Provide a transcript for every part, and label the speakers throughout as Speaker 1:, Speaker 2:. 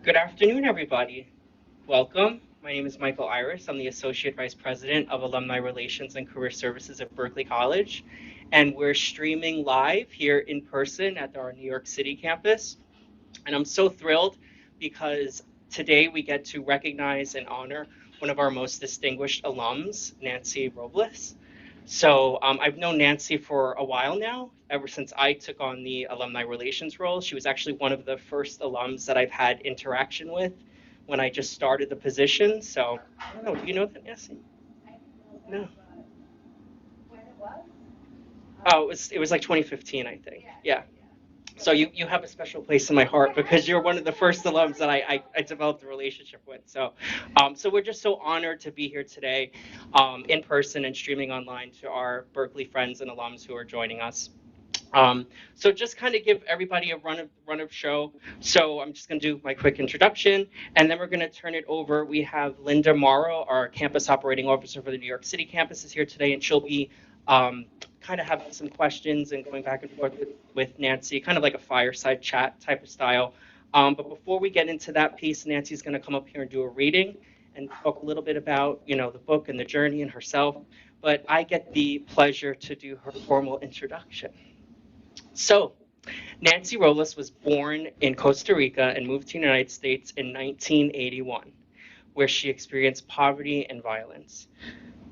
Speaker 1: Good afternoon, everybody. Welcome. My name is Michael Iris. I'm the Associate Vice President of Alumni Relations and Career Services at Berkeley College. And we're streaming live here in person at our New York City campus. And I'm so thrilled because today we get to recognize and honor one of our most distinguished alums, Nancy Robles. I've known Nancy for a while now, ever since I took on the alumni relations role. She was actually one of the first alums that I've had interaction with when I just started the position. So I don't know, do you know that, Nancy? No. Oh, it was like 2015, I think. Yeah. So you have a special place in my heart because you're one of the first alums that I developed a relationship with. So we're just so honored to be here today, in person and streaming online to our Berkeley friends and alums who are joining us. So just kind of give everybody a run of show. So I'm just going to do my quick introduction, and then we're going to turn it over. We have Linda Morrow, our campus operating officer for the New York City campus, is here today, and she'll be kind of having some questions and going back and forth with Nancy, kind of like a fireside chat type of style. But before we get into that piece, Nancy's going to come up here and do a reading and talk a little bit about, the book and the journey and herself. But I get the pleasure to do her formal introduction. So, Nancy Robles was born in Costa Rica and moved to the United States in 1981, where she experienced poverty and violence.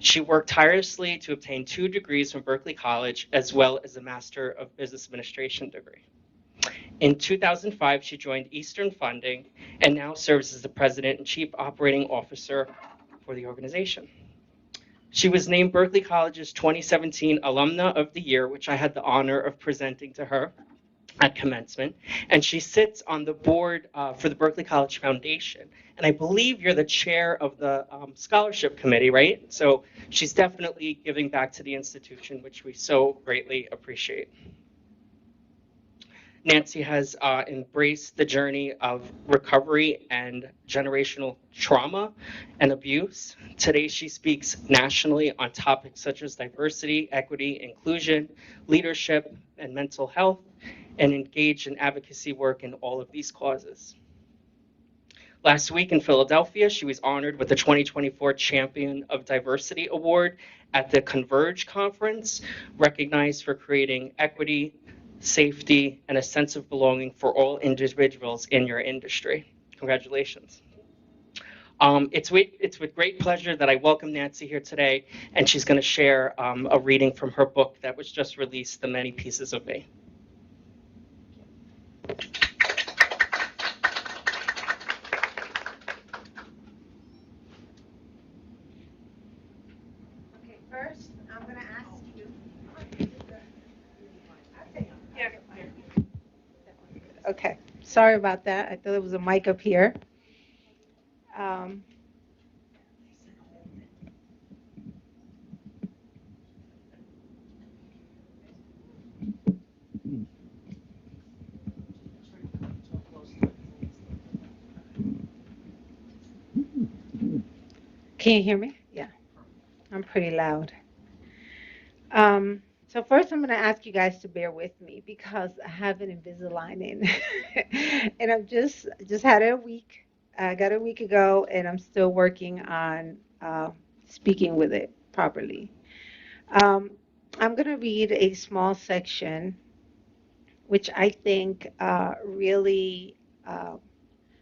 Speaker 1: She worked tirelessly to obtain 2 degrees from Berkeley College, as well as a Master of Business Administration degree. In 2005, she joined Eastern Funding and now serves as the President and Chief Operating Officer for the organization. She was named Berkeley College's 2017 Alumna of the Year, which I had the honor of presenting to her at commencement. And she sits on the board for the Berkeley College Foundation. And I believe you're the chair of the scholarship committee, right? So she's definitely giving back to the institution, which we so greatly appreciate. Nancy has embraced the journey of recovery and generational trauma and abuse. Today, she speaks nationally on topics such as diversity, equity, inclusion, leadership, and mental health, and engaged in advocacy work in all of these causes. Last week in Philadelphia, she was honored with the 2024 Champion of Diversity Award at the Converge Conference, recognized for creating equity, safety, and a sense of belonging for all individuals in your industry. Congratulations. It's with great pleasure that I welcome Nancy here today, and she's going to share a reading from her book that was just released, The Many Pieces of Me.
Speaker 2: Okay, first, I'm going to ask you. Okay, sorry about that. I thought there was a mic up here. Um, can you hear me? Yeah, I'm pretty loud. So first, I'm going to ask you guys to bear with me because I have an Invisalign in, and I've just had it a week. I got it a week ago, and I'm still working on speaking with it properly. Um, I'm going to read a small section, which I think really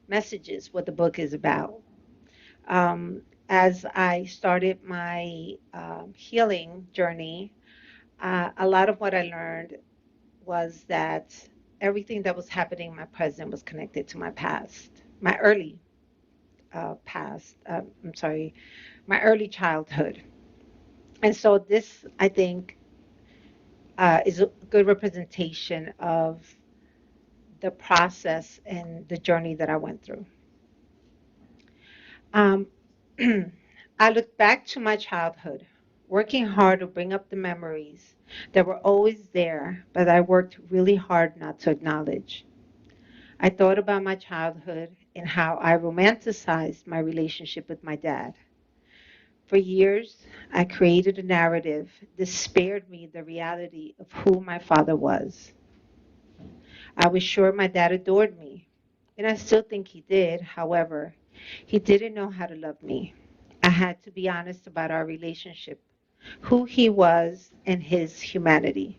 Speaker 2: messages what the book is about. As I started my healing journey, a lot of what I learned was that everything that was happening in my present was connected to my past, my early past. I'm sorry, my early childhood. And so this, I think, is a good representation of the process and the journey that I went through. Um, I look back to my childhood, working hard to bring up the memories that were always there, but I worked really hard not to acknowledge. I thought about my childhood and how I romanticized my relationship with my dad. For years, I created a narrative that spared me the reality of who my father was. I was sure my dad adored me, And I still think he did. However, he didn't know how to love me. I had to be honest about our relationship, who he was, and his humanity.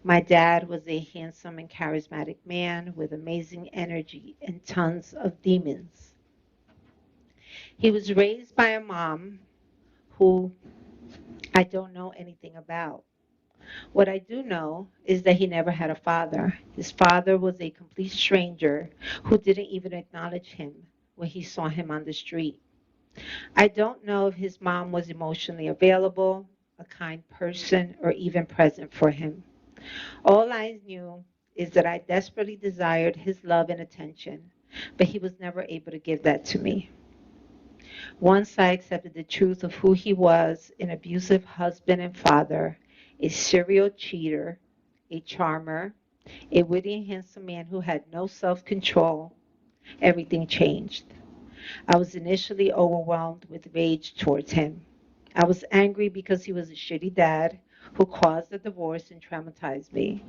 Speaker 2: My dad was a handsome and charismatic man with amazing energy and tons of demons. He was raised by a mom who I don't know anything about. What I do know is that he never had a father. His father was a complete stranger who didn't even acknowledge him when he saw him on the street. I don't know if his mom was emotionally available, a kind person, or even present for him. All I knew is that I desperately desired his love and attention, but he was never able to give that to me. Once I accepted the truth of who he was, an abusive husband and father, a serial cheater, a charmer, a witty and handsome man who had no self control, everything changed. I was initially overwhelmed with rage towards him. I was angry because he was a shitty dad who caused the divorce and traumatized me.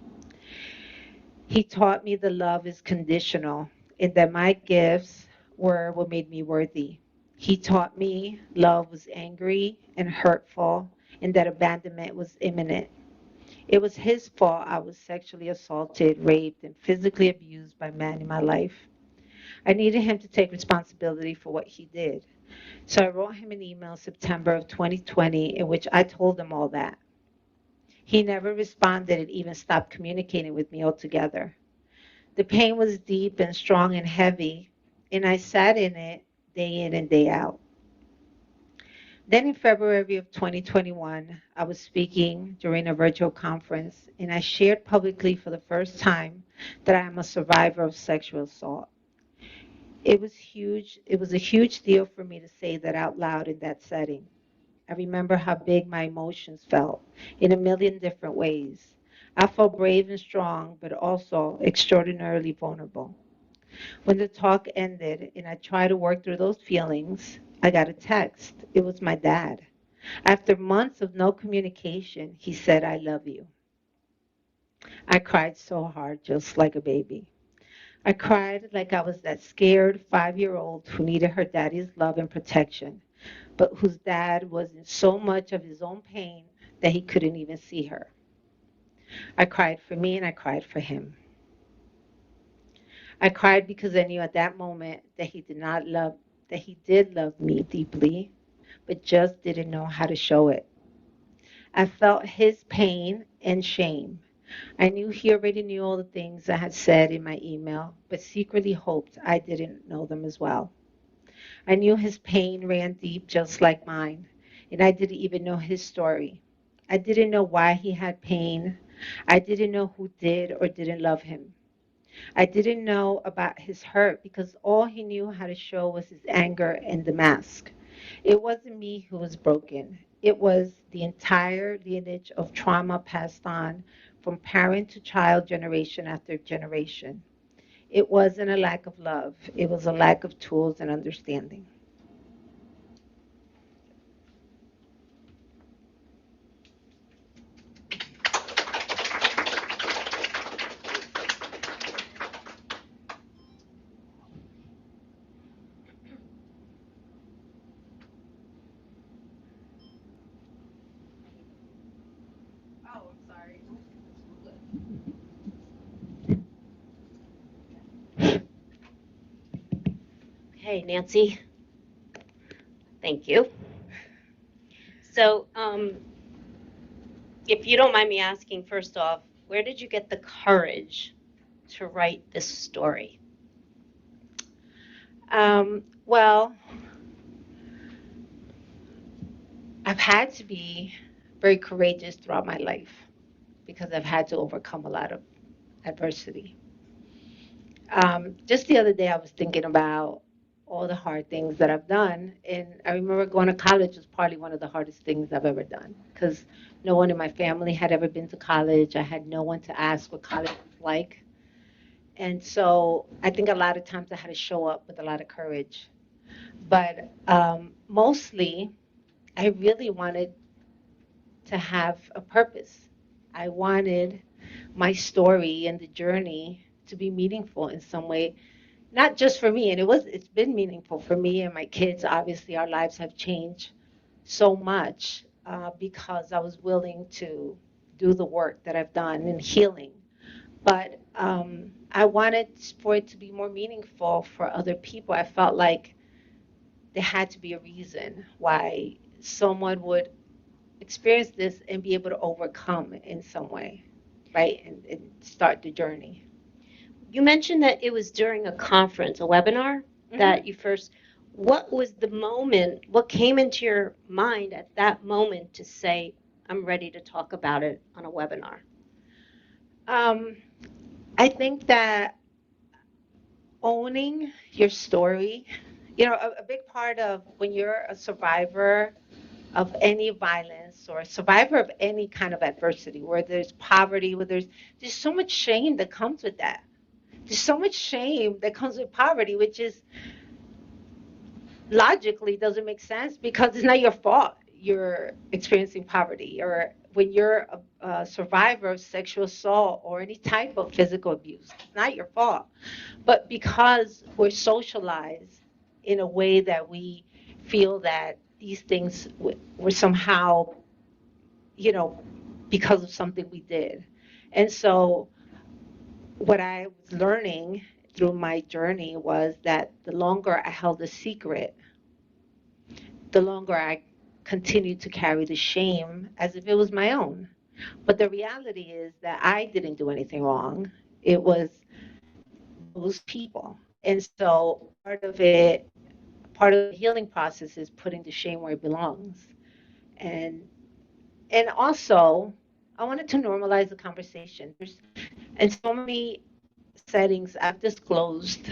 Speaker 2: He taught me that love is conditional and that my gifts were what made me worthy. He taught me love was angry and hurtful and that abandonment was imminent. It was his fault I was sexually assaulted, raped, and physically abused by men in my life. I needed him to take responsibility for what he did. So I wrote him an email in September of 2020 in which I told him all that. He never responded and even stopped communicating with me altogether. The pain was deep and strong and heavy, and I sat in it day in and day out. Then in February of 2021, I was speaking during a virtual conference, and I shared publicly for the first time that I am a survivor of sexual assault. It was huge. It was a huge deal for me to say that out loud in that setting. I remember how big my emotions felt in a million different ways. I felt brave and strong, but also extraordinarily vulnerable. When the talk ended and I tried to work through those feelings, I got a text. It was my dad. After months of no communication, he said, I love you. I cried so hard, just like a baby. I cried like I was that scared 5-year old who needed her daddy's love and protection, but whose dad was in so much of his own pain that he couldn't even see her. I cried for me and I cried for him. I cried because I knew at that moment that he did love me deeply, but just didn't know how to show it. I felt his pain and shame. I knew he already knew all the things I had said in my email, but secretly hoped I didn't know them as well. I knew his pain ran deep just like mine, and I didn't even know his story. I didn't know why he had pain. I didn't know who did or didn't love him. I didn't know about his hurt because all he knew how to show was his anger and the mask. It wasn't me who was broken. It was the entire lineage of trauma passed on from parent to child, generation after generation. It wasn't a lack of love, it was a lack of tools and understanding.
Speaker 3: Hey, Nancy, thank you. So, if you don't mind me asking, first off, where did you get the courage to write this story?
Speaker 2: Well, I've had to be very courageous throughout my life because I've had to overcome a lot of adversity. Just the other day, I was thinking about all the hard things that I've done, and I remember going to college was probably one of the hardest things I've ever done because no one in my family had ever been to college. I had no one to ask what college was like, and so I think a lot of times I had to show up with a lot of courage. But mostly, I really wanted to have a purpose. I wanted my story and the journey to be meaningful in some way not just for me, and it's been meaningful for me and my kids. Obviously, our lives have changed so much because I was willing to do the work that I've done in healing. But I wanted for it to be more meaningful for other people. I felt like there had to be a reason why someone would experience this and be able to overcome in some way, right? And start the journey.
Speaker 3: You mentioned that it was during a conference, a webinar,
Speaker 2: Hmm.
Speaker 3: that you first. What was the moment? What came into your mind at that moment to say, I'm ready to talk about it on a webinar?
Speaker 2: Um, I think that owning your story, a big part of when you're a survivor of any violence or a survivor of any kind of adversity, where there's poverty, where there's so much shame that comes with that. There's so much shame that comes with poverty, which is logically doesn't make sense because it's not your fault you're experiencing poverty, or when you're a survivor of sexual assault or any type of physical abuse, it's not your fault. But because we're socialized in a way that we feel that these things were somehow, you know, because of something we did. And so what I was learning through my journey was that the longer I held a secret, the longer I continued to carry the shame as if it was my own. But the reality is that I didn't do anything wrong. It was those people. And so part of the healing process is putting the shame where it belongs. And and also I wanted to normalize the conversation. There's in so many settings I've disclosed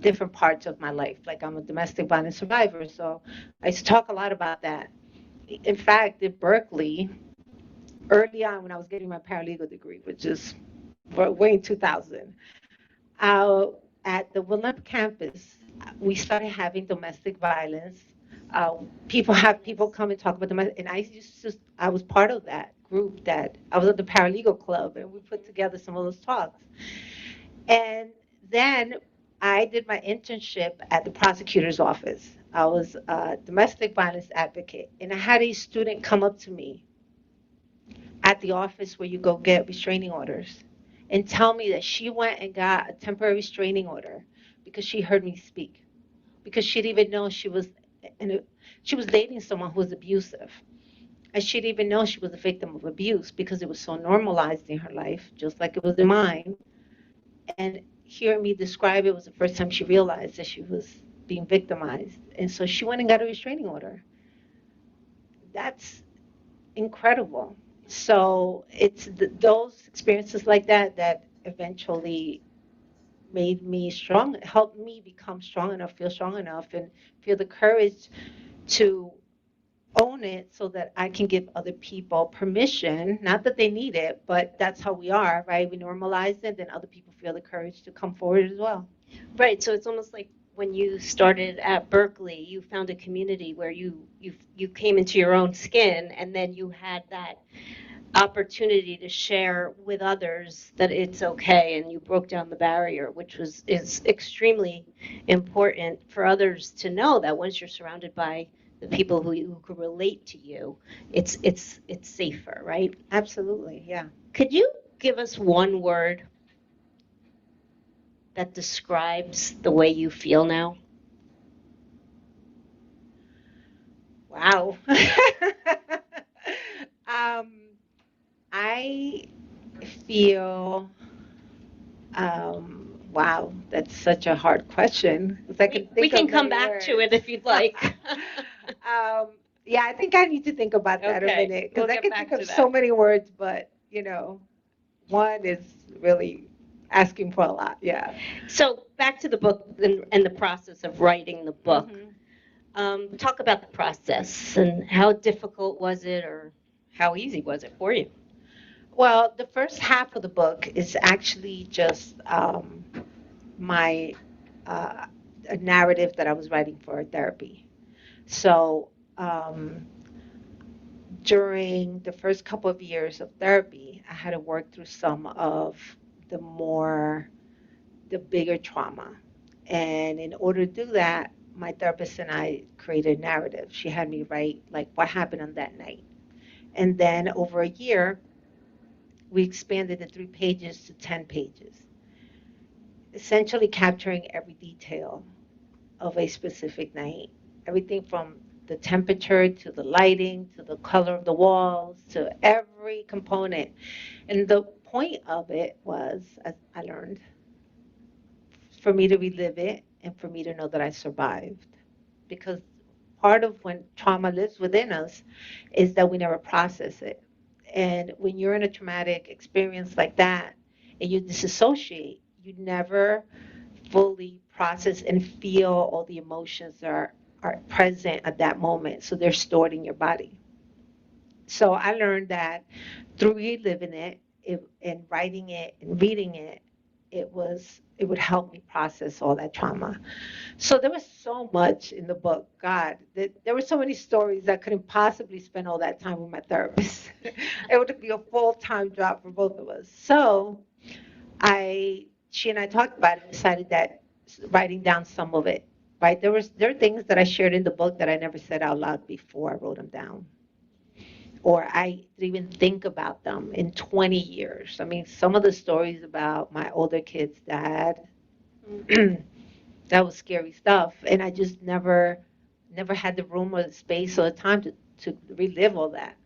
Speaker 2: different parts of my life. Like I'm a domestic violence survivor, so I used to talk a lot about that. In fact, at Berkeley, early on when I was getting my paralegal degree, which is way in 2000, uh, at the Willamette campus, we started having domestic violence. Uh, people come and talk about domestic, and I was part of that group. That I was at the paralegal club, and we put together some of those talks. And then I did my internship at the prosecutor's office. I was a domestic violence advocate, and I had a student come up to me at the office where you go get restraining orders and tell me that she went and got a temporary restraining order because she heard me speak, because she didn't even know she was dating someone who was abusive. And she didn't even know she was a victim of abuse because it was so normalized in her life, just like it was in mine. And hearing me describe it was the first time she realized that she was being victimized. And so she went and got a restraining order. That's incredible. So it's those experiences like that that eventually made me strong, helped me become strong enough, feel strong enough, and feel the courage to own it so that I can give other people permission, not that they need it, but that's how we are, right? We normalize it, then other people feel the courage to come forward as well.
Speaker 3: Right. So it's almost like when you started at Berkeley, you found a community where you came into your own skin, and then you had that opportunity to share with others that it's okay, and you broke down the barrier, which was is extremely important for others to know that once you're surrounded by the people who can relate to you, it's safer, right?
Speaker 2: Absolutely, yeah.
Speaker 3: Could you give us one word that describes the way you feel now?
Speaker 2: Wow. um, I feel, wow, that's such a hard question because I can
Speaker 3: We
Speaker 2: think
Speaker 3: can
Speaker 2: of
Speaker 3: come
Speaker 2: many
Speaker 3: back to
Speaker 2: words.
Speaker 3: it if you'd like.
Speaker 2: Yeah, I think I need to think about that a
Speaker 3: Okay,
Speaker 2: minute
Speaker 3: we'll
Speaker 2: because I
Speaker 3: get
Speaker 2: can think
Speaker 3: back to
Speaker 2: of so
Speaker 3: that.
Speaker 2: many words, but one is really asking for a lot. Yeah.
Speaker 3: So back to the book and the process of writing the book.
Speaker 2: Hmm.
Speaker 3: Talk about the process and how difficult was it, or how easy was it for you?
Speaker 2: Well, the first half of the book is actually just my uh, a narrative that I was writing for therapy. So um, during the first couple of years of therapy, I had to work through some of the more the bigger trauma. And in order to do that, my therapist and I created a narrative. She had me write like what happened on that night. And then over a year, we expanded the 3 pages to 10 pages, essentially capturing every detail of a specific night. Everything from the temperature to the lighting to the color of the walls to every component. And the point of it was, as I learned, for me to relive it and for me to know that I survived. Because part of when trauma lives within us is that we never process it. And when you're in a traumatic experience like that and you disassociate, you never fully process and feel all the emotions that are present at that moment. So they're stored in your body. So I learned that through reliving it and writing it and reading it, it would help me process all that trauma. So there was so much in the book. God, there were so many stories I couldn't possibly spend all that time with my therapist. It would be a full-time job for both of us. So she and I talked about it, and decided that writing down some of it, right? There are things that I shared in the book that I never said out loud before I wrote them down, or I didn't even think about them in 20 years. I mean, some of the stories about my older kid's dad, that was scary stuff, and I just never had the room or the space or the time to relive all that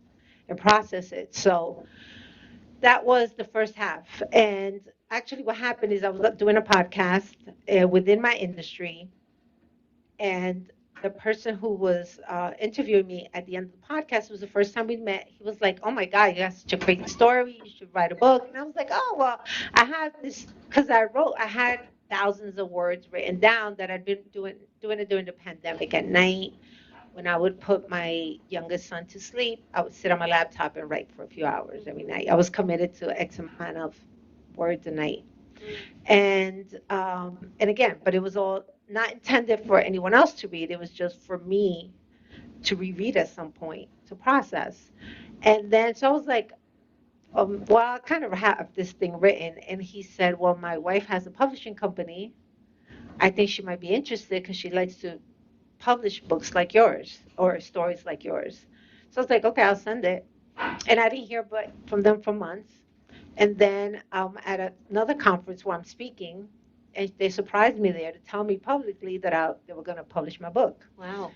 Speaker 2: and process it. So that was the first half. And actually, what happened is I was doing a podcast within my industry, and the person who was interviewing me at the end of the podcast was the first time we met. He was like, "Oh my God, you have such a great story. You should write a book." And I was like, "Oh well, I had this because I had thousands of words written down that I'd been doing it during the pandemic at night. When I would put my youngest son to sleep, I would sit on my laptop and write for a few hours every night. I was committed to X amount of words a night. And again, but it was all not intended for anyone else to read. It was just for me to reread at some point to process. And then so I was like, well, I kind of have this thing written. And he said, well, my wife has a publishing company. I think she might be interested because she likes to publish books like yours or stories like yours. So I was like, okay, I'll send it. And I didn't hear but from them for months. And then at another conference where I'm speaking, and they surprised me there to tell me publicly that they were going to publish my book.
Speaker 3: Wow.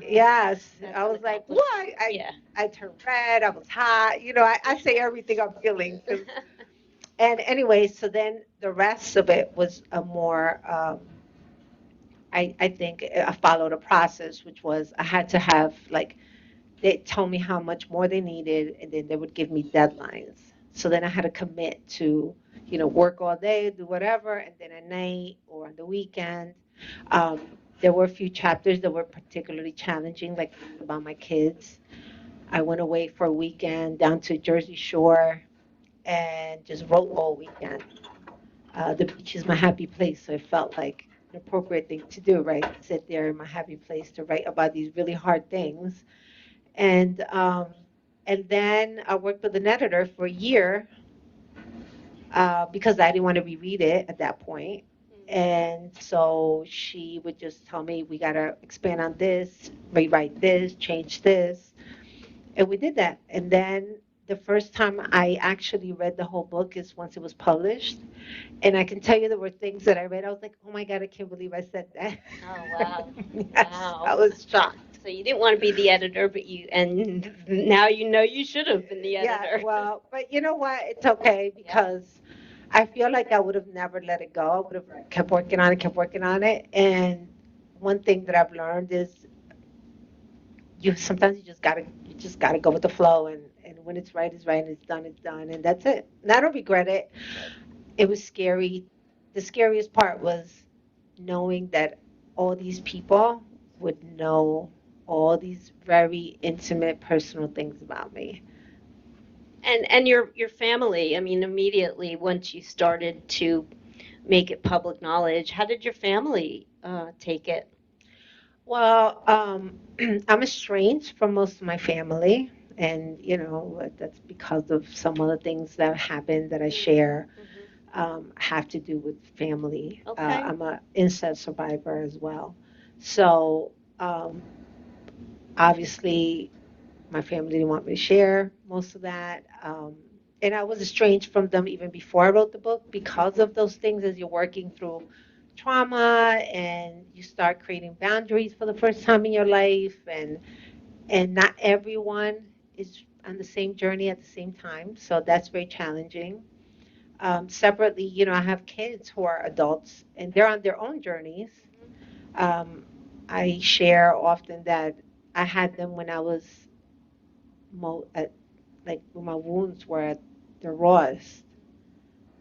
Speaker 2: Yes,
Speaker 3: That's
Speaker 2: I
Speaker 3: an
Speaker 2: was like,
Speaker 3: accomplishment.
Speaker 2: what?
Speaker 3: Yeah.
Speaker 2: I turned red. I was hot. I say everything I'm feeling. And anyway, so then the rest of it was a more, I think I followed a process, which was I had to have like they told me how much more they needed, and then they would give me deadlines. So then I had to commit to, work all day, do whatever, and then at night or on the weekend. Um, there were a few chapters that were particularly challenging, like about my kids. I went away for a weekend down to Jersey Shore and just wrote all weekend. The beach is my happy place, so it felt like an appropriate thing to do, right? Sit there in my happy place to write about these really hard things. And um, and then I worked with an editor for a year because I didn't want to reread it at that point. And so she would just tell me, we got to expand on this, rewrite this, change this. And we did that. And then the first time I actually read the whole book is once it was published. And I can tell you there were things that I read. I was like, oh my God, I can't believe I said that.
Speaker 3: Oh, wow.
Speaker 2: Yes, I
Speaker 3: Wow.
Speaker 2: was shocked.
Speaker 3: So you didn't want to be the editor, and now you know you should have been the
Speaker 2: Yeah,
Speaker 3: editor.
Speaker 2: well, but you know what? It's okay
Speaker 3: Yeah.
Speaker 2: because I feel like I would have never let it go. I would have kept working on it, kept working on it. And one thing that I've learned is you sometimes you just gotta go with the flow, and when it's right and it's done and that's it. And I don't regret it. It was scary. The scariest part was knowing that all these people would know all these very intimate personal things about me.
Speaker 3: And your family, I mean, immediately once you started to make it public knowledge, how did your family take it?
Speaker 2: Well, I'm estranged from most of my family, and that's because of some of the things that happened that I share. have to do with family.
Speaker 3: Okay.
Speaker 2: I'm an incest survivor as well. So um, obviously, my family didn't want me to share most of that. And I was estranged from them even before I wrote the book because of those things as you're working through trauma and you start creating boundaries for the first time in your life. And not everyone is on the same journey at the same time. So that's very challenging. Separately, I have kids who are adults and they're on their own journeys. Um, I share often that I had them when I was at, like when my wounds were at the rawest.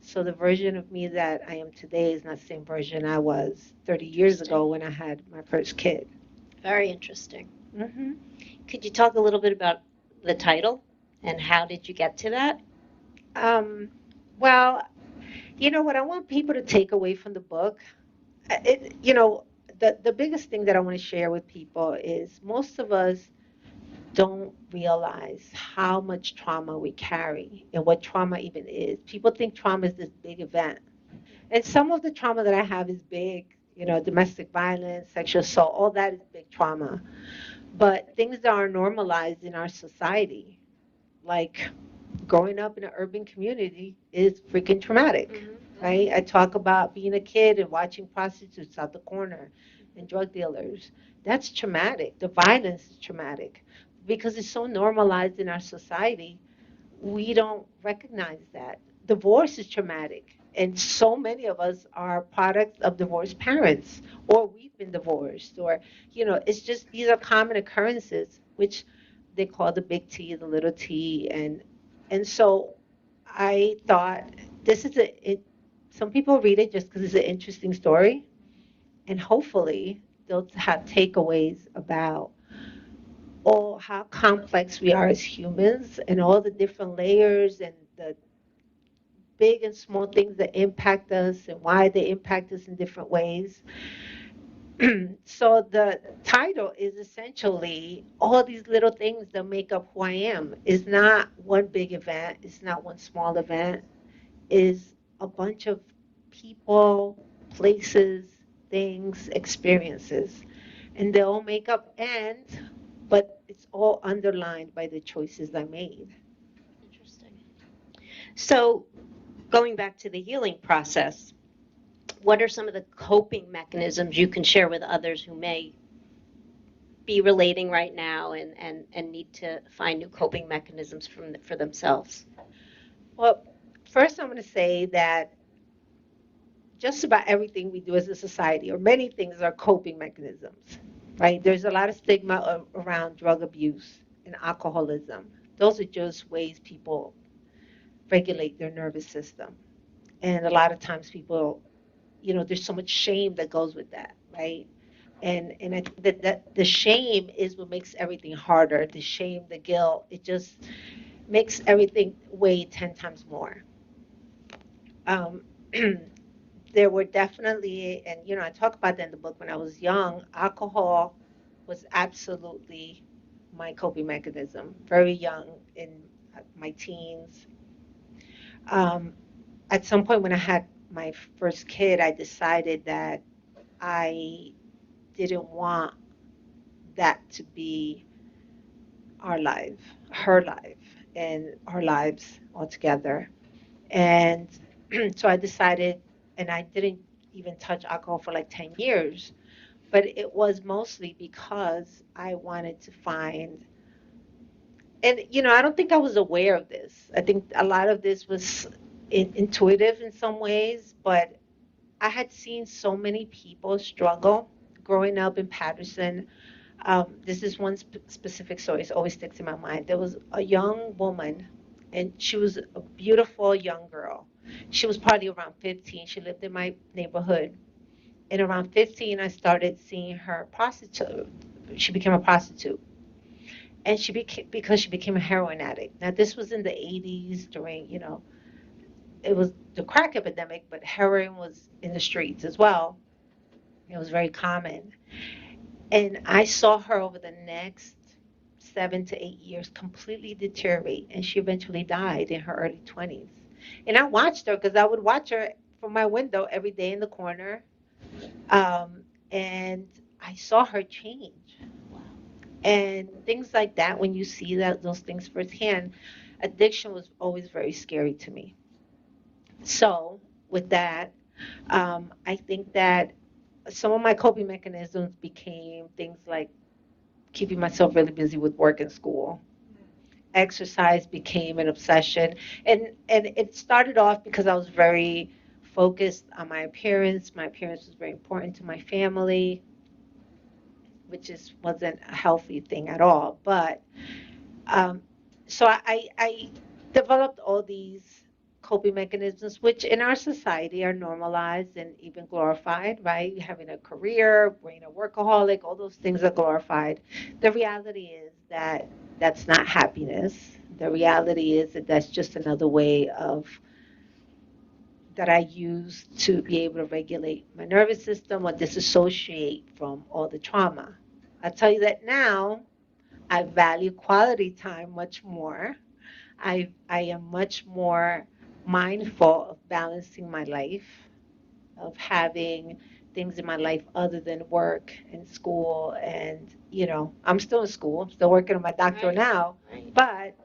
Speaker 2: So the version of me that I am today is not the same version I was 30 years
Speaker 3: Interesting.
Speaker 2: ago when I had my first kid.
Speaker 3: Very interesting.
Speaker 2: Hmm.
Speaker 3: Could you talk a little bit about the title and how did you get to that?
Speaker 2: Um, well, what I want people to take away from the book, the biggest thing that I want to share with people is most of us don't realize how much trauma we carry and what trauma even is. People think trauma is this big event. And some of the trauma that I have is big, domestic violence, sexual assault, all that is big trauma. But things that are normalized in our society, like growing up in an urban community, is freaking traumatic, right? I talk about being a kid and watching prostitutes out the corner and drug dealers. That's traumatic. The violence is traumatic because it's so normalized in our society we don't recognize that. Divorce is traumatic. And so many of us are products of divorced parents, or we've been divorced, or, it's just these are common occurrences, which they call the big T, the little t. And so I thought this is some people read it just because it's an interesting story, and hopefully they'll have takeaways about all how complex we are as humans and all the different layers and the big and small things that impact us and why they impact us in different ways. So the title is essentially all these little things that make up who I am. It's not one big event, it's not one small event, it's a bunch of people, places, things, experiences. And they all make up but it's all underlined by the choices I made.
Speaker 3: Interesting. So, going back to the healing process, what are some of the coping mechanisms you can share with others who may be relating right now and need to find new coping mechanisms for themselves?
Speaker 2: Well, first I'm going to say that just about everything we do as a society, or many things, are coping mechanisms, right? There's a lot of stigma around drug abuse and alcoholism. Those are just ways people regulate their nervous system. And a lot of times people, there's so much shame that goes with that, right? And I think that the shame is what makes everything harder. The shame, the guilt, it just makes everything weigh 10 times more. Um, there were definitely, and I talk about that in the book, when I was young, alcohol was absolutely my coping mechanism. Very young, in my teens. Um, at some point when I had my first kid, I decided that I didn't want that to be our life, her life, and our lives altogether. And so I decided, and I didn't even touch alcohol for like 10 years, but it was mostly because I wanted to find, and I don't think I was aware of this. I think a lot of this was intuitive in some ways, but I had seen so many people struggle growing up in Patterson. This is one specific story. It always sticks in my mind. There was a young woman, and she was a beautiful young girl. She was probably around 15. She lived in my neighborhood. And around 15, I started seeing her prostitute. She became a prostitute. And she became, because she became a heroin addict. Now, this was in the 80s during, it was the crack epidemic, but heroin was in the streets as well. It was very common. And I saw her over the next 7 to 8 years completely deteriorate, and she eventually died in her early 20s. And I watched her because I would watch her from my window every day in the corner. And I saw her change. And things like that, when you see those things firsthand, addiction was always very scary to me. So, with that, I think that some of my coping mechanisms became things like keeping myself really busy with work and school. Exercise became an obsession, and it started off because I was very focused on my appearance. My appearance was very important to my family, which is wasn't a healthy thing at all. But Um, so I developed all these coping mechanisms, which in our society are normalized and even glorified, right? Having a career, being a workaholic, all those things are glorified. The reality is that that's not happiness. The reality is that that's just another way of that I use to be able to regulate my nervous system or disassociate from all the trauma. I tell you that now I value quality time much more. I am much more mindful of balancing my life, of having things in my life other than work and school. And, I'm still in school, I'm still working on my doctorate
Speaker 3: Right,
Speaker 2: now,
Speaker 3: right.
Speaker 2: but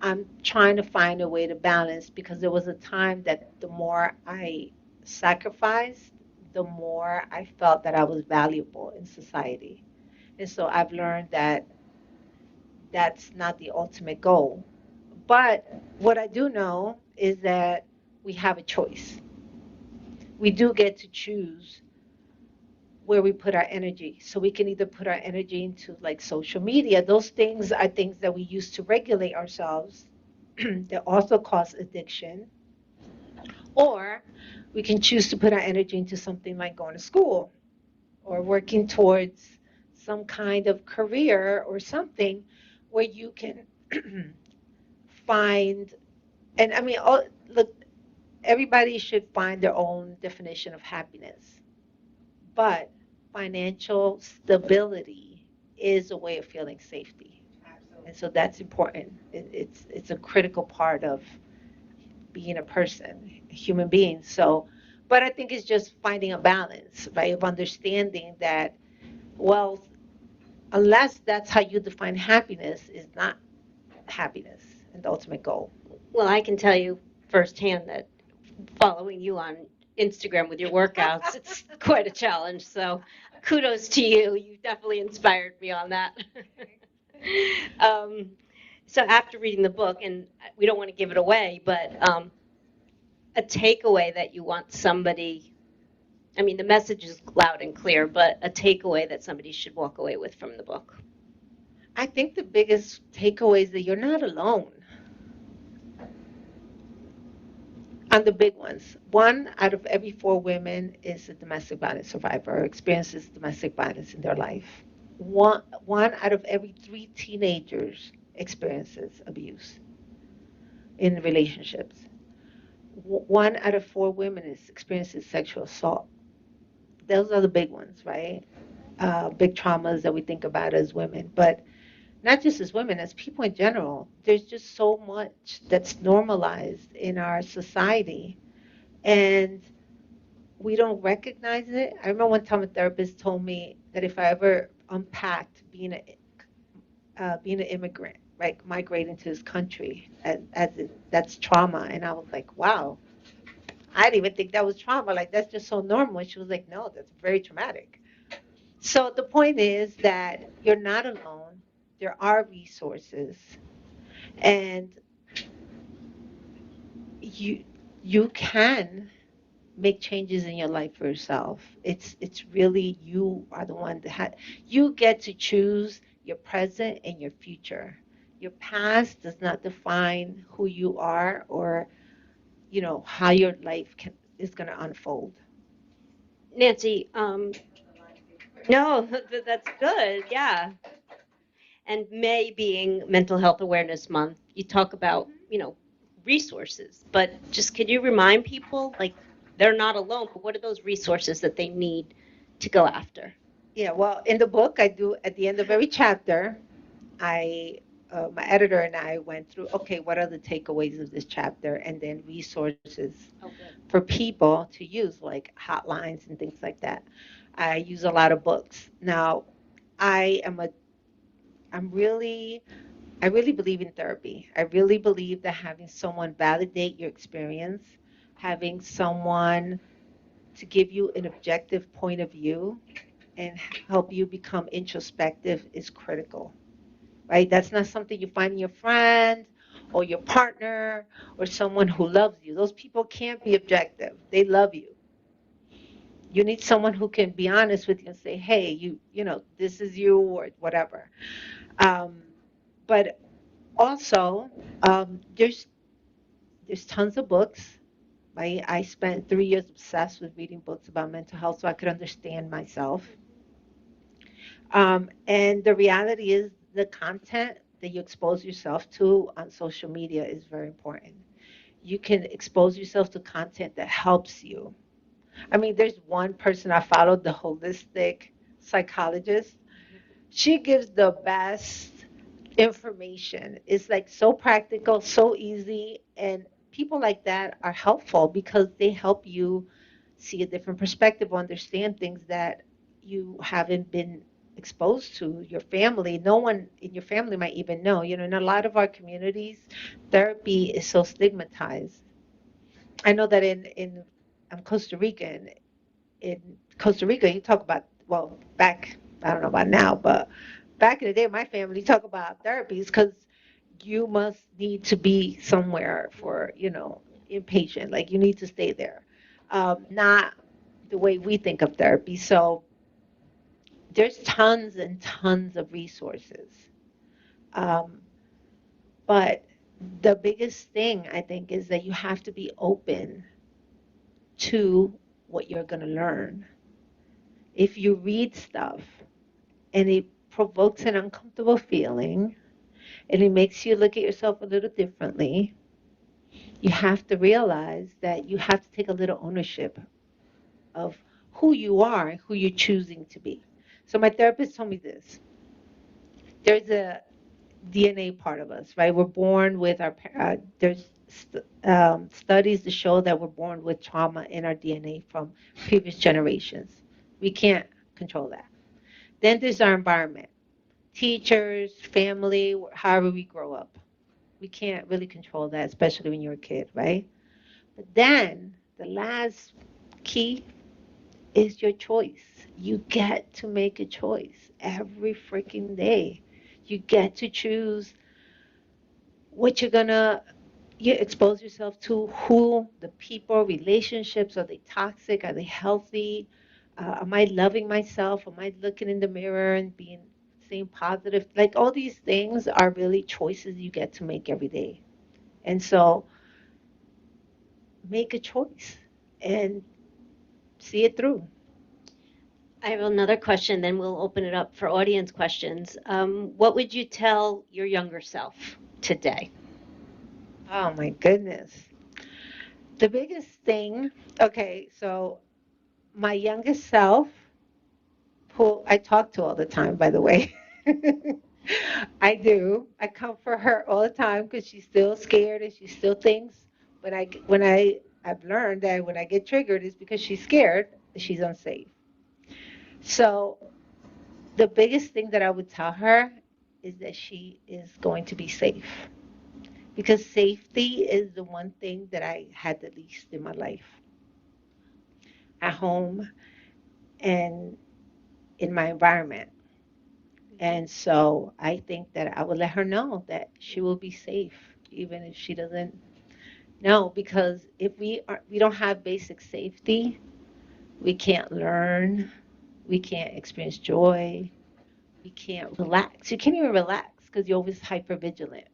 Speaker 2: I'm trying to find a way to balance because there was a time that the more I sacrificed, the more I felt that I was valuable in society. And so I've learned that that's not the ultimate goal. But what I do know is that we have a choice. We do get to choose where we put our energy. So we can either put our energy into like social media. Those things are things that we use to regulate ourselves that also cause addiction. Or we can choose to put our energy into something like going to school or working towards some kind of career or something where you can find, and I mean, look, everybody should find their own definition of happiness, but financial stability is a way of feeling safety. And so that's important. It's a critical part of being a person, a human being. So, but I think it's just finding a balance, right? Of understanding that wealth, unless that's how you define happiness, is not happiness and the ultimate goal.
Speaker 3: Well, I can tell you firsthand that following you on Instagram with your workouts, it's quite a challenge. So kudos to you. You definitely inspired me on that. um, so after reading the book, and we don't want to give it away, but a takeaway that you want somebody, I mean, the message is loud and clear, but a takeaway that somebody should walk away with from the book.
Speaker 2: I think the biggest takeaway is that you're not alone on the big ones. One out of every four women is a domestic violence survivor or experiences domestic violence in their life. One out of every three teenagers experiences abuse in relationships. One out of four women experiences sexual assault. Those are the big ones, right? Big traumas that we think about as women. But not just as women, as people in general, there's just so much that's normalized in our society. And we don't recognize it. I remember one time a therapist told me that if I ever unpacked being an immigrant, right, migrating to this country, that's trauma, and I was like, wow, I didn't even think that was trauma. Like that's just so normal. And she was like, no, that's very traumatic. So the point is that you're not alone. There are resources, and you you can make changes in your life for yourself. It's really you are the one that you get to choose your present and your future. Your past does not define who you are or how your life is going to unfold.
Speaker 3: Nancy, no, that's good. Yeah. And May being Mental Health Awareness Month, you talk about, resources, but just could you remind people, like, they're not alone, but what are those resources that they need to go after?
Speaker 2: Yeah, well, in the book, I do at the end of every chapter, I my editor and I went through, okay, what are the takeaways of this chapter, and then resources
Speaker 3: Oh, good.
Speaker 2: for people to use, like hotlines and things like that. I use a lot of books. Now, I am a, I'm really, I really believe in therapy. I really believe that having someone validate your experience, having someone to give you an objective point of view and help you become introspective is critical, right? That's not something you find in your friend or your partner or someone who loves you. Those people can't be objective. They love you. You need someone who can be honest with you and say, "Hey, this is you," or whatever. Um, but also, there's tons of books. Right? I spent 3 years obsessed with reading books about mental health so I could understand myself. And the reality is, the content that you expose yourself to on social media is very important. You can expose yourself to content that helps you. I mean, there's one person I followed, the holistic psychologist. She gives the best information. It's like so practical, so easy, and people like that are helpful because they help you see a different perspective, understand things that you haven't been exposed to. Your family, no one in your family might even know. In a lot of our communities, therapy is so stigmatized. I know that in I'm Costa Rican. In Costa Rica, you talk about, well, back, I don't know about now, but back in the day, my family talk about therapies because you must need to be somewhere for, inpatient. Like you need to stay there. Not the way we think of therapy. So there's tons and tons of resources. Um, but the biggest thing I think is that you have to be open to what you're going to learn. If you read stuff and it provokes an uncomfortable feeling and it makes you look at yourself a little differently, you have to realize that you have to take a little ownership of who you are and who you're choosing to be. So my therapist told me this. There's a DNA part of us, right? We're born with there's studies to show that we're born with trauma in our DNA from previous generations. We can't control that. Then there's our environment, teachers, family, however we grow up. We can't really control that, especially when you're a kid, right? But then the last key is your choice. You get to make a choice every freaking day. You get to choose what you're gonna you expose yourself to, who the people, relationships, are they toxic? Are they healthy? Am I loving myself? Am I looking in the mirror and being staying positive? Like all these things are really choices you get to make every day. And so make a choice and see it through.
Speaker 3: I have another question, then we'll open it up for audience questions. What would you tell your younger self today?
Speaker 2: Oh my goodness. The biggest thing, okay, so my youngest self, who I talk to all the time, by the way. I do. I comfort her all the time because she's still scared and she still thinks I've learned that when I get triggered it's because she's scared, she's unsafe. So the biggest thing that I would tell her is that she is going to be safe because safety is the one thing that I had the least in my life, at home and in my environment. And so I think that I would let her know that she will be safe, even if she doesn't know. Because if we don't have basic safety, we can't learn, we can't experience joy, we can't relax. You can't even relax because you're always hyper vigilant,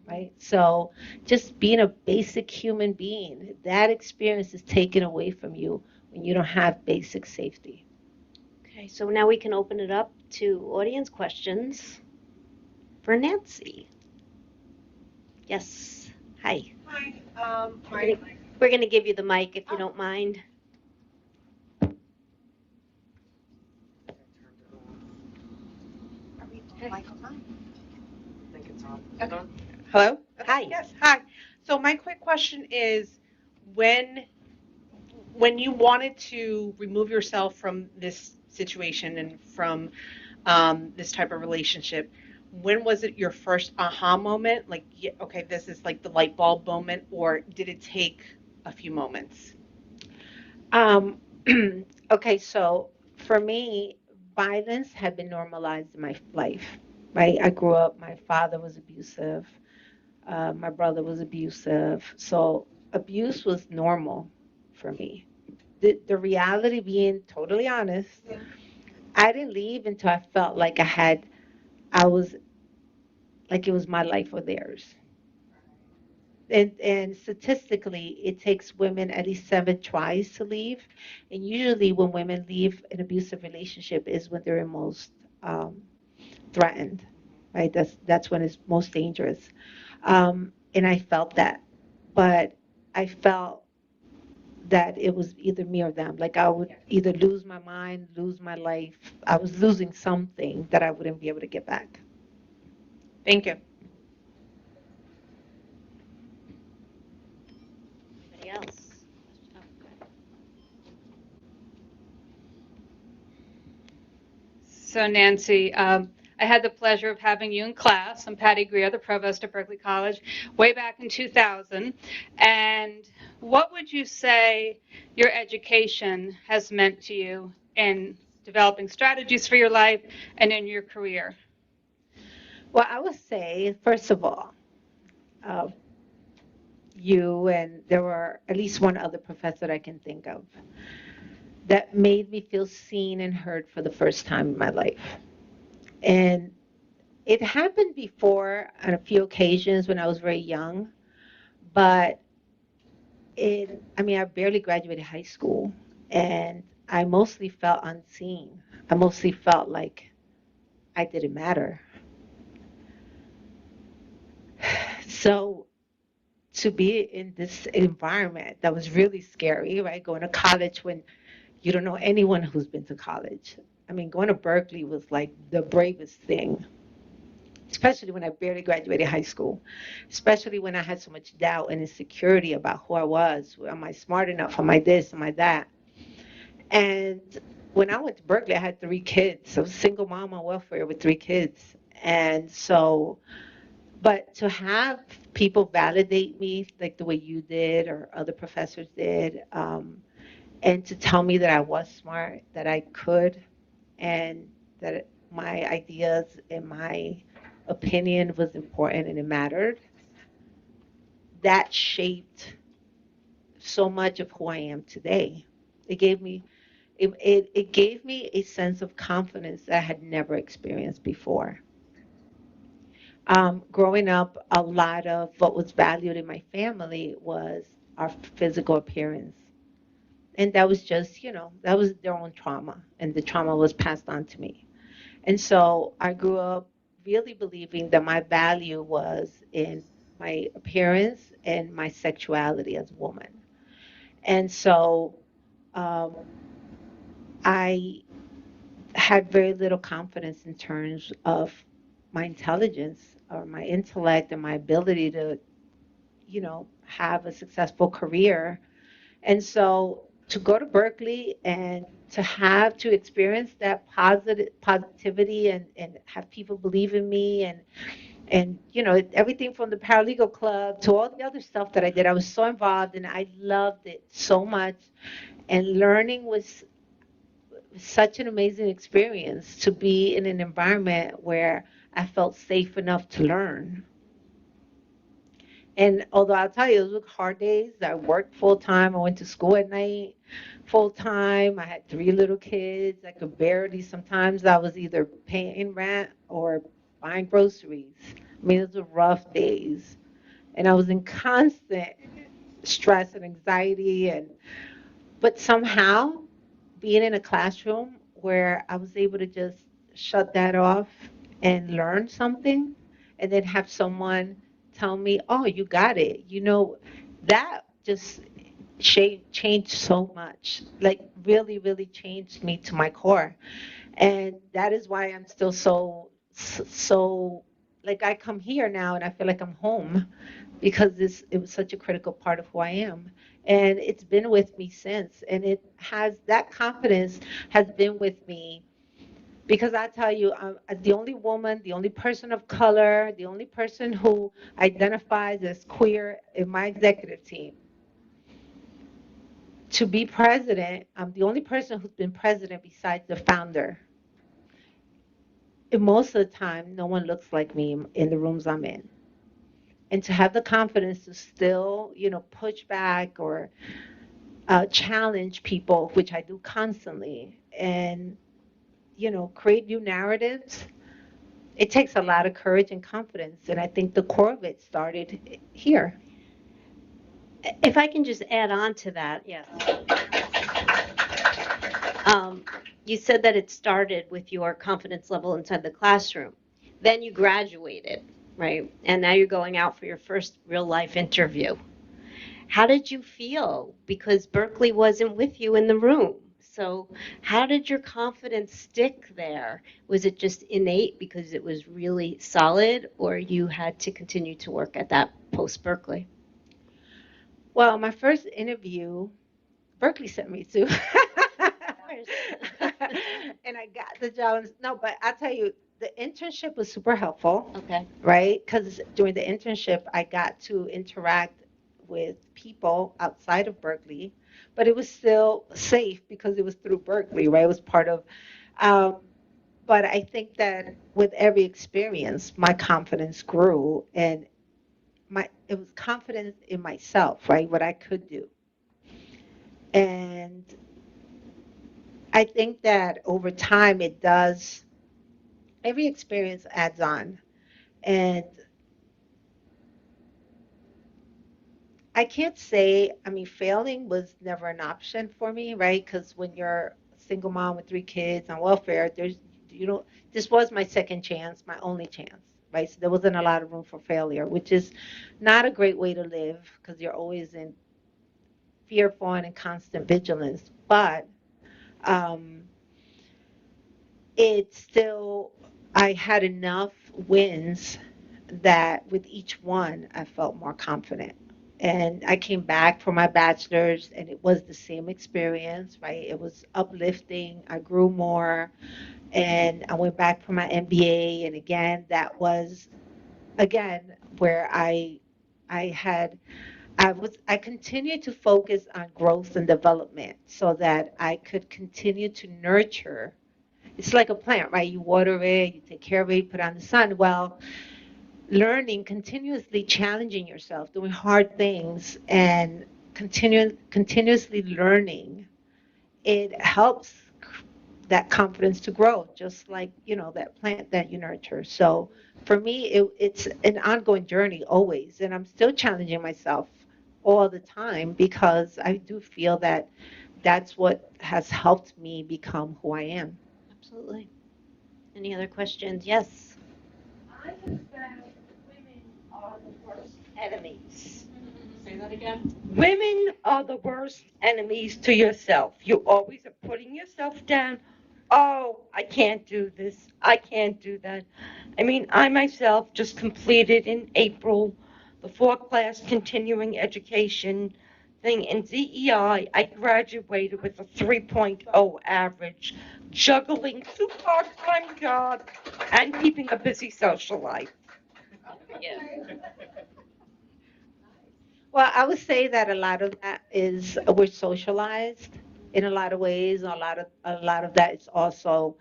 Speaker 2: right? So just being a basic human being, that experience is taken away from you when you don't have basic safety.
Speaker 3: Okay, so now we can open it up to audience questions for Nancy. Yes. Hi.
Speaker 2: Hi,
Speaker 3: We're gonna give you the mic if you don't mind.
Speaker 2: are we mic on?
Speaker 1: think it's on. Is it
Speaker 4: Okay.
Speaker 1: on?
Speaker 4: Hello?
Speaker 3: Hi.
Speaker 4: Yes, hi. So my quick question is when when you wanted to remove yourself from this situation and from this type of relationship, when was it your first aha moment? Like, yeah, okay, this is like the light bulb moment, or did it take a few moments?
Speaker 2: Um, okay, so for me, violence had been normalized in my life, right? I grew up, my father was abusive, my brother was abusive, so abuse was normal for me. The reality, being totally honest, I didn't leave until I felt like I was, like it was my life or theirs. And statistically, it takes women at least 7 tries to leave. And usually, when women leave an abusive relationship, is when they're most um, threatened, right? That's when it's most dangerous. And I felt that, but I felt that it was either me or them. Like I would either lose my mind, lose my life. I was losing something that I wouldn't be able to get back.
Speaker 4: Thank you.
Speaker 3: Anybody else? Oh,
Speaker 5: So Nancy, I had the pleasure of having you in class. I'm Patty Greer, the provost at Berkeley College, way back in 2000. And what would you say your education has meant to you in developing strategies for your life and in your career?
Speaker 2: Well, I would say, first of all, uh, you and there were at least one other professor that I can think of that made me feel seen and heard for the first time in my life. And it happened before on a few occasions when I was very young, but I mean, I barely graduated high school and I mostly felt unseen. I mostly felt like I didn't matter. So to be in this environment that was really scary, right? Going to college when you don't know anyone who's been to college. I mean, going to Berkeley was like the bravest thing, especially when I barely graduated high school, especially when I had so much doubt and insecurity about who I was. Am I smart enough? Am I this? Am I that? And when I went to Berkeley, I had 3 kids. I was a single mom on welfare with 3 kids. And so, but to have people validate me like the way you did or other professors did, and to tell me that I was smart, that I could, and that my ideas and my opinion was important and it mattered, that shaped so much of who I am today. It gave me it gave me a sense of confidence that I had never experienced before. Growing up, a lot of what was valued in my family was our physical appearance. And that was just, that was their own trauma, and the trauma was passed on to me. And so I grew up really believing that my value was in my appearance and my sexuality as a woman. And so um, I had very little confidence in terms of my intelligence or my intellect and my ability to, have a successful career. And so to go to Berkeley and to experience that positivity and have people believe in me and everything from the paralegal club to all the other stuff that I did. I was so involved and I loved it so much. And learning was such an amazing experience to be in an environment where I felt safe enough to learn. And although I'll tell you, those were hard days. I worked full time. I went to school at night full time. I had 3 little kids. I could barely, sometimes I was either paying rent or buying groceries. I mean, those were rough days. And I was in constant stress and anxiety. But somehow, being in a classroom where I was able to just shut that off and learn something, and then have someone tell me, "Oh, you got it." That just changed so much. Like really, really changed me to my core, and that is why I'm still so like I come here now and I feel like I'm home because this it was such a critical part of who I am. And it's been with me since. And it has that confidence has been with me because I tell you, I'm the only woman, the only person of color, the only person who identifies as queer in my executive team. To be president, I'm the only person who's been president besides the founder. And most of the time, no one looks like me in the rooms I'm in. And to have the confidence to still, push back or challenge people, which I do constantly, and create new narratives. It takes a lot of courage and confidence, and I think the core of it started here.
Speaker 3: If I can just add on to that, yes. Um, you said that it started with your confidence level inside the classroom. Then you graduated, right? And now you're going out for your first real life interview. How did you feel? Because Berkeley wasn't with you in the room. So, how did your confidence stick there? Was it just innate because it was really solid, or you had to continue to work at that post Berkeley?
Speaker 2: Well, my first interview, Berkeley sent me to. And I got the job. No, but I tell you, the internship was super helpful,
Speaker 3: Okay.
Speaker 2: right? Because during the internship, I got to interact with people outside of Berkeley, but it was still safe because it was through Berkeley, right? It was part of. Um, but I think that with every experience, my confidence grew, and it was confidence in myself, right? What I could do, and I think that over time, it does. Every experience adds on, and I can't say, I mean, failing was never an option for me, right? Because when you're a single mom with three kids on welfare, this was my second chance, my only chance, right? So there wasn't a lot of room for failure, which is not a great way to live because you're always in fearful and in constant vigilance. But um, it's still, I had enough wins that with each one, I felt more confident. And I came back for my bachelor's, and it was the same experience, right? It was uplifting. I grew more, and I went back for my MBA, and again, that was again where I had I continued to focus on growth and development so that I could continue to nurture. It's like a plant, right? You water it, you take care of it, you put it on the sun. Well, learning, continuously challenging yourself, doing hard things, and continuously learning, it helps that confidence to grow, just like that plant that you nurture. So for me, it's an ongoing journey always, and I'm still challenging myself all the time because I do feel that that's what has helped me become who I am.
Speaker 3: Absolutely. Any other questions? Yes.
Speaker 6: I have found women are the worst enemies.
Speaker 1: Say that again.
Speaker 6: Women are the worst enemies to yourself. You always are putting yourself down. Oh, I can't do this. I can't do that. I mean, I myself just completed in April the 4 class continuing education thing in DEI. I graduated with a 3.0 average, juggling 2 part-time jobs and keeping a busy social life.
Speaker 3: Yeah.
Speaker 2: Well, I would say that a lot of that is we're socialized in a lot of ways. A lot of that is also,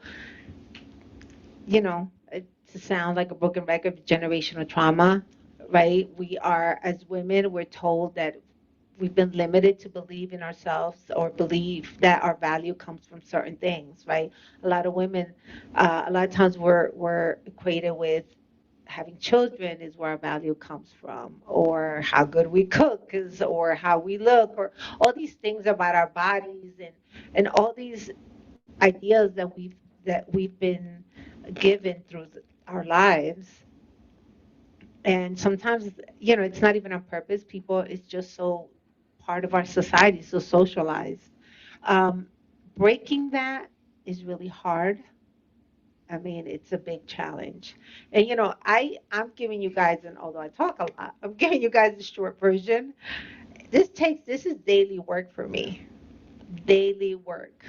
Speaker 2: to sound like a broken record, generational trauma, right? We are, as women, we're told that we've been limited to believe in ourselves or believe that our value comes from certain things, right? A lot of women, a lot of times we're equated with having children is where our value comes from, or how good we cook is, or how we look, or all these things about our bodies, and all these ideas that we've been given through our lives. And sometimes, it's not even on purpose. People, it's just so part of our society, so socialized. um, Breaking that is really hard. I mean, it's a big challenge. And I'm giving you guys, and although I talk a lot, I'm giving you guys the short version. This is daily work for me. Daily work.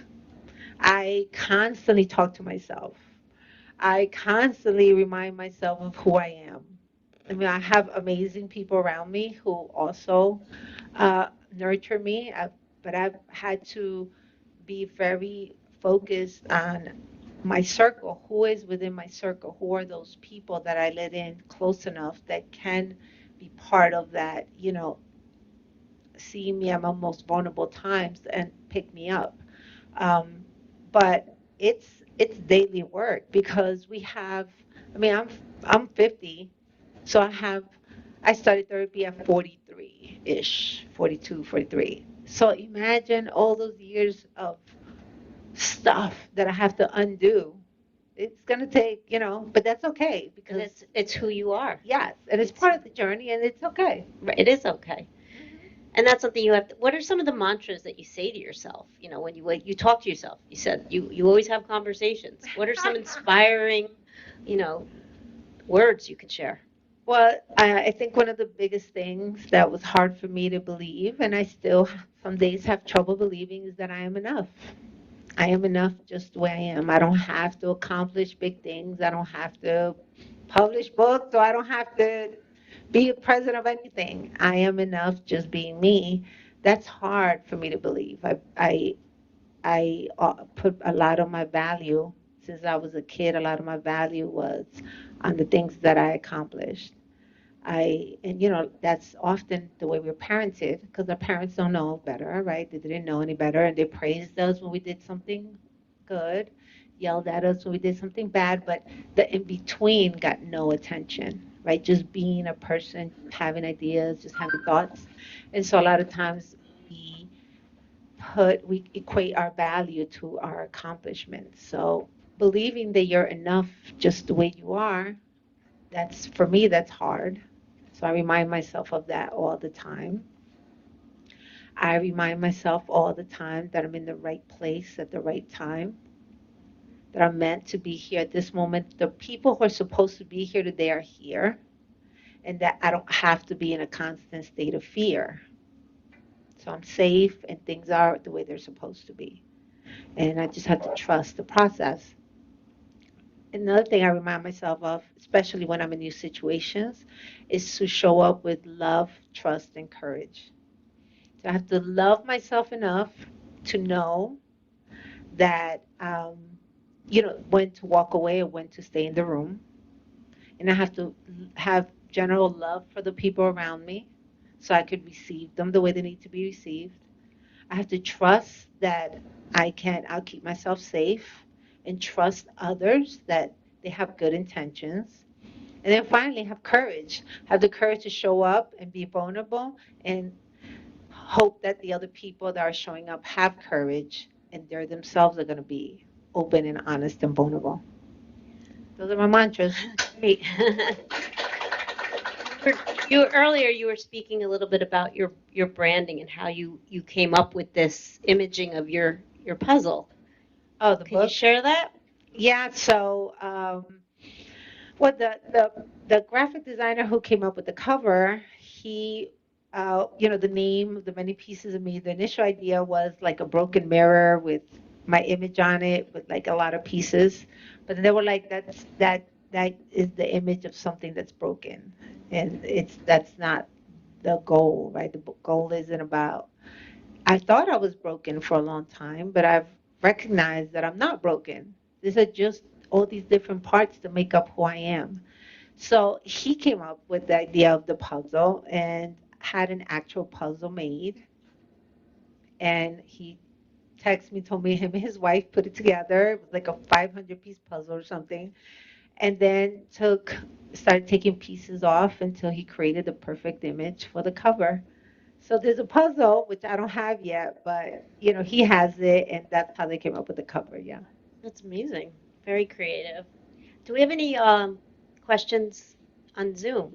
Speaker 2: I constantly talk to myself. I constantly remind myself of who I am. I mean, I have amazing people around me who also nurture me, but I've had to be very focused on my circle. Who is within my circle? Who are those people that I let in close enough that can be part of that, see me at my most vulnerable times and pick me up. Um, but it's daily work because we have. I mean, I'm 50, so I started therapy at 43 ish, 42, 43. So imagine all those years of stuff that I have to undo. It's gonna take, but that's okay
Speaker 3: And
Speaker 2: because
Speaker 3: it's who you are.
Speaker 2: yes, and it's
Speaker 3: It's
Speaker 2: part of the journey, and it's okay.
Speaker 3: right, it is okay. And that's something you have to, what are some of the mantras that you say to yourself? When you talk to yourself, you said you always have conversations. What are some inspiring, you know, words you could share?
Speaker 2: Well, I think one of the biggest things that was hard for me to believe, and I still some days have trouble believing, is that I am enough. I am enough just the way I am. I don't have to accomplish big things. I don't have to publish books, or I don't have to be a president of anything. I am enough just being me. That's hard for me to believe. I put a lot of my value, since I was a kid, a lot of my value was on the things that I accomplished. And that's often the way we're parented because our parents don't know better, right? They didn't know any better, and they praised us when we did something good, yelled at us when we did something bad, but the in between got no attention, right? Just being a person, having ideas, just having thoughts. And so a lot of times we we equate our value to our accomplishments. So believing that you're enough just the way you are, that's for me, that's hard. So I remind myself of that all the time. I remind myself all the time that I'm in the right place at the right time, that I'm meant to be here at this moment. The people who are supposed to be here today are here, and that I don't have to be in a constant state of fear. So I'm safe and things are the way they're supposed to be. And I just have to trust the process. Another thing I remind myself of, especially when I'm in new situations, is to show up with love, trust, and courage. So I have to love myself enough to know that, when to walk away or when to stay in the room. And I have to have general love for the people around me so I could receive them the way they need to be received. I have to trust that I'll keep myself safe and trust others that they have good intentions. And then finally, have courage. Have the courage to show up and be vulnerable and hope that the other people that are showing up have courage and they're themselves are going to be open and honest and vulnerable. Those are my mantras.
Speaker 3: Great. You earlier you were speaking a little bit about your branding and how you came up with this imaging of your puzzle.
Speaker 2: Oh, the
Speaker 3: Can you
Speaker 2: book?
Speaker 3: share that?
Speaker 2: Yeah, so well, the graphic designer who came up with the cover, the name, the many pieces of me. The initial idea was like a broken mirror with my image on it, with like a lot of pieces. But then they were like, that is the image of something that's broken, and that's not the goal, right? The goal isn't about. I thought I was broken for a long time, but I've recognized that I'm not broken. These are just all these different parts that make up who I am. So he came up with the idea of the puzzle and had an actual puzzle made. And he texted me, told me him and his wife put it together. It was like a 500-piece puzzle or something. And then started taking pieces off until he created the perfect image for the cover. So there's a puzzle, which I don't have yet, but he has it, and that's how they came up with the cover. Yeah.
Speaker 3: That's amazing. Very creative. Do we have any questions on Zoom?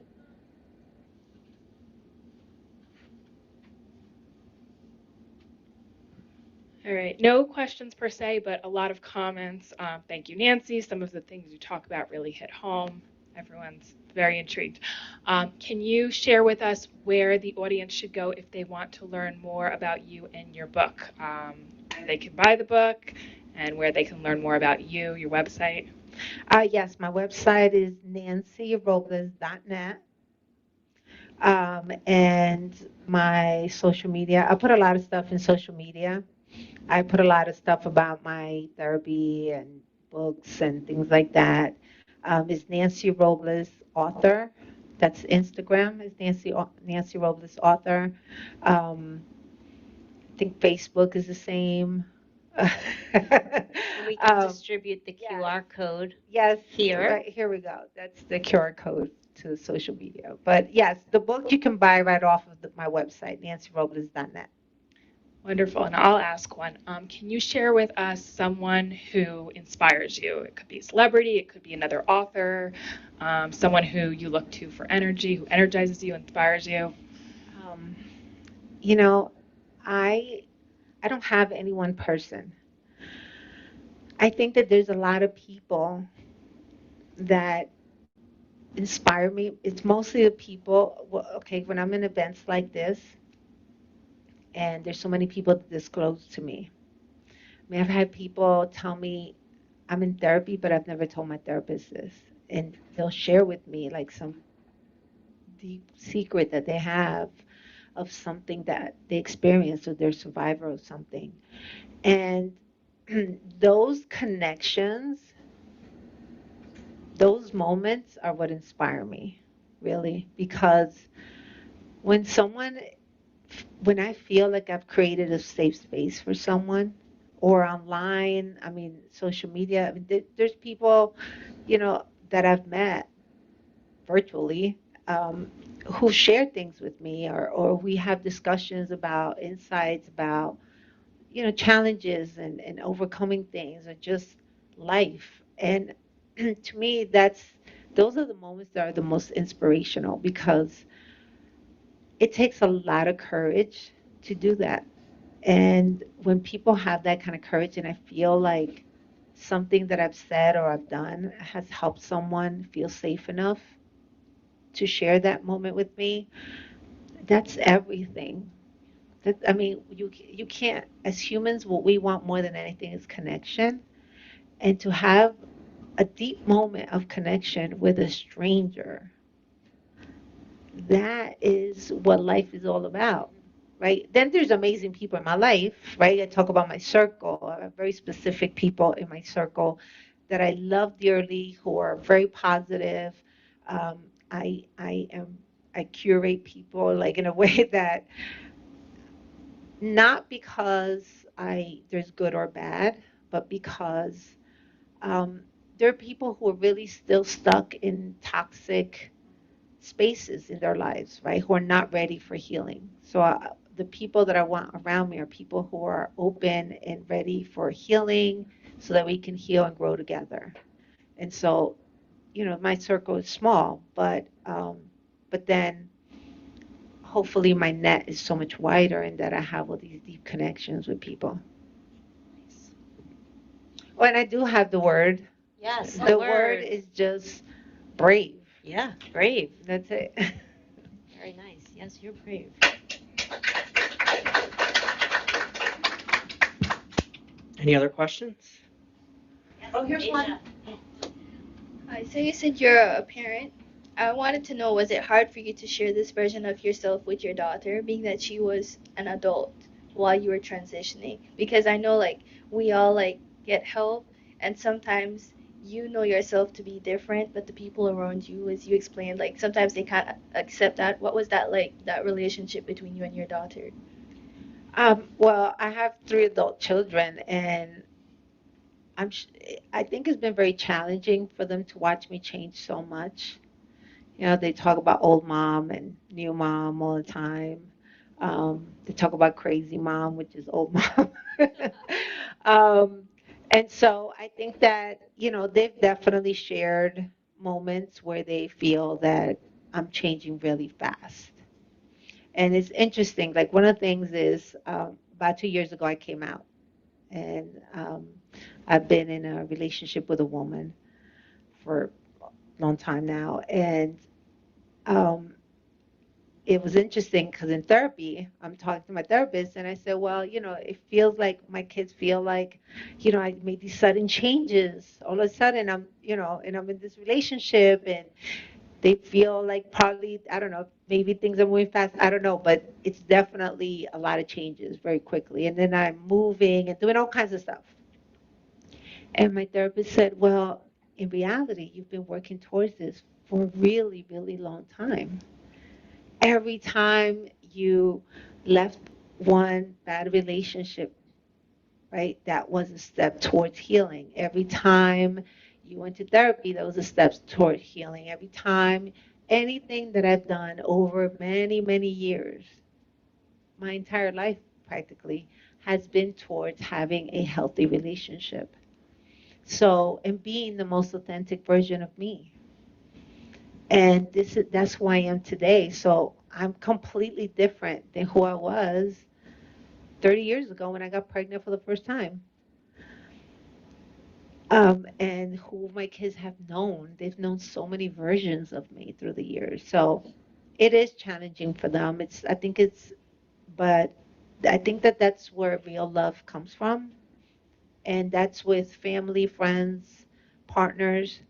Speaker 7: All right. No questions per se, but a lot of comments. Thank you, Nancy. Some of the things you talk about really hit home. Everyone's very intrigued. Can you share with us where the audience should go if they want to learn more about you and your book? Where they can buy the book and where they can learn more about you, your website?
Speaker 2: Yes, my website is nancyrobles.net. And my social media, I put a lot of stuff in social media. I put a lot of stuff about my therapy and books and things like that. It's Nancy Robles author. That's Instagram. Is Nancy Robles author. Um, I think Facebook is the same.
Speaker 3: And we can distribute the
Speaker 2: yes,
Speaker 3: QR code
Speaker 2: yes.
Speaker 3: here.
Speaker 2: Right here we go. That's the QR code to social media. But yes, the book you can buy right off of my website, nancyrobles.net.
Speaker 7: Wonderful. And I'll ask one. Can you share with us someone who inspires you? It could be a celebrity, it could be another author, someone who you look to for energy, who energizes you, inspires you.
Speaker 2: Um, you know, I I don't have any one person. I think that there's a lot of people that inspire me. It's mostly the people. Well, okay, when I'm in events like this, and there's so many people that disclose to me. I mean, I've had people tell me I'm in therapy, but I've never told my therapist this, and they'll share with me like some deep secret that they have of something that they experienced or they're a survivor of something. And those connections, those moments are what inspire me, really, because when someone, when I feel like I've created a safe space for someone, or online, I mean, social media, I mean, there's people, that I've met virtually, who share things with me, or we have discussions about insights about, challenges and overcoming things, or just life. And to me, those are the moments that are the most inspirational, because it takes a lot of courage to do that. And when people have that kind of courage, and I feel like something that I've said or I've done has helped someone feel safe enough to share that moment with me, that's everything. I mean, you can't, as humans, what we want more than anything is connection. And to have a deep moment of connection with a stranger, that is what life is all about, right? Then there's amazing people in my life, right? I talk about my circle. I have very specific people in my circle that I love dearly, who are very positive. Um, I curate people like in a way that, not because I there's good or bad, but because um, there are people who are really still stuck in toxic spaces in their lives, right? Who are not ready for healing. So the people that I want around me are people who are open and ready for healing, so that we can heal and grow together. And so, my circle is small, but then hopefully my net is so much wider, and that I have all these deep connections with people. Oh, and I do have the word.
Speaker 3: Yes,
Speaker 2: The word is just brave.
Speaker 3: Yeah, brave.
Speaker 2: That's it.
Speaker 3: Very nice. Yes, you're brave.
Speaker 1: Any other questions?
Speaker 3: Oh, here's one.
Speaker 8: Hi, so you said you're a parent. I wanted to know, was it hard for you to share this version of yourself with your daughter, being that she was an adult while you were transitioning? Because I know, like, we all, like, get help, and sometimes you know yourself to be different, but the people around you, as you explained, like, sometimes they can't accept that. What was that like, that relationship between you and your daughter?
Speaker 2: Well, I have three adult children, and I'm sh- I think it's been very challenging for them to watch me change so much. They talk about old mom and new mom all the time. They talk about crazy mom, which is old mom. um, and so I think that, they've definitely shared moments where they feel that I'm changing really fast. And it's interesting. Like, one of the things is, about 2 years ago, I came out. And I've been in a relationship with a woman for a long time now. And um, it was interesting because in therapy, I'm talking to my therapist, and I said, well, it feels like my kids feel like, I made these sudden changes. All of a sudden, and I'm in this relationship, and they feel like probably, I don't know, maybe things are moving fast. I don't know, but it's definitely a lot of changes very quickly. And then I'm moving and doing all kinds of stuff. And my therapist said, well, in reality, you've been working towards this for a really, really long time. Every time you left one bad relationship, right, that was a step towards healing. Every time you went to therapy, that was a step towards healing. Every time, anything that I've done over many, many years, my entire life practically, has been towards having a healthy relationship. So, and being the most authentic version of me. And that's who I am today. So I'm completely different than who I was 30 years ago when I got pregnant for the first time. And who my kids have known. They've known so many versions of me through the years. So it is challenging for them. But I think that that's where real love comes from. And that's with family, friends, partners.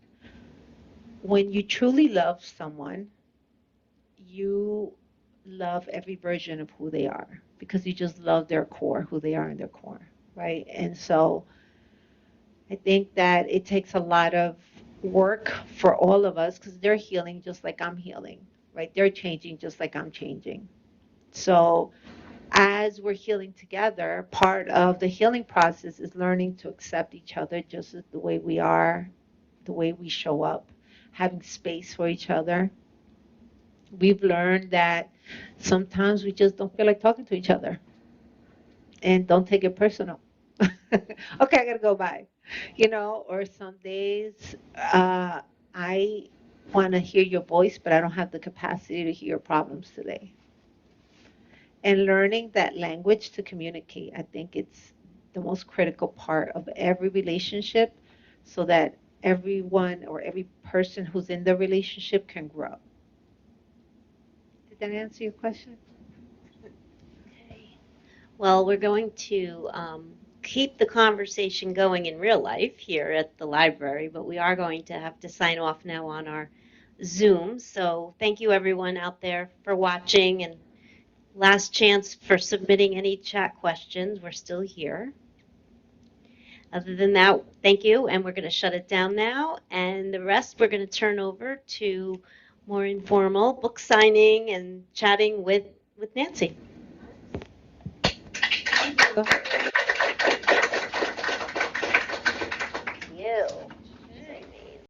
Speaker 2: When you truly love someone, you love every version of who they are because you just love their core, who they are in their core, right? And so I think that it takes a lot of work for all of us because they're healing just like I'm healing, right? They're changing just like I'm changing. So as we're healing together, part of the healing process is learning to accept each other just as the way we are, the way we show up, having space for each other. We've learned that sometimes we just don't feel like talking to each other and don't take it personal. Okay, I gotta go by, or some days I want to hear your voice, but I don't have the capacity to hear your problems today. And learning that language to communicate, I think it's the most critical part of every relationship so that everyone or every person who's in the relationship can grow. Did that answer your question?
Speaker 3: Okay. Well, we're going to keep the conversation going in real life here at the library, but we are going to have to sign off now on our Zoom. So thank you everyone out there for watching, and last chance for submitting any chat questions. We're still here. Other than that, thank you, and we're going to shut it down now. And the rest we're going to turn over to more informal book signing and chatting with Nancy.
Speaker 2: Thank you.
Speaker 3: You.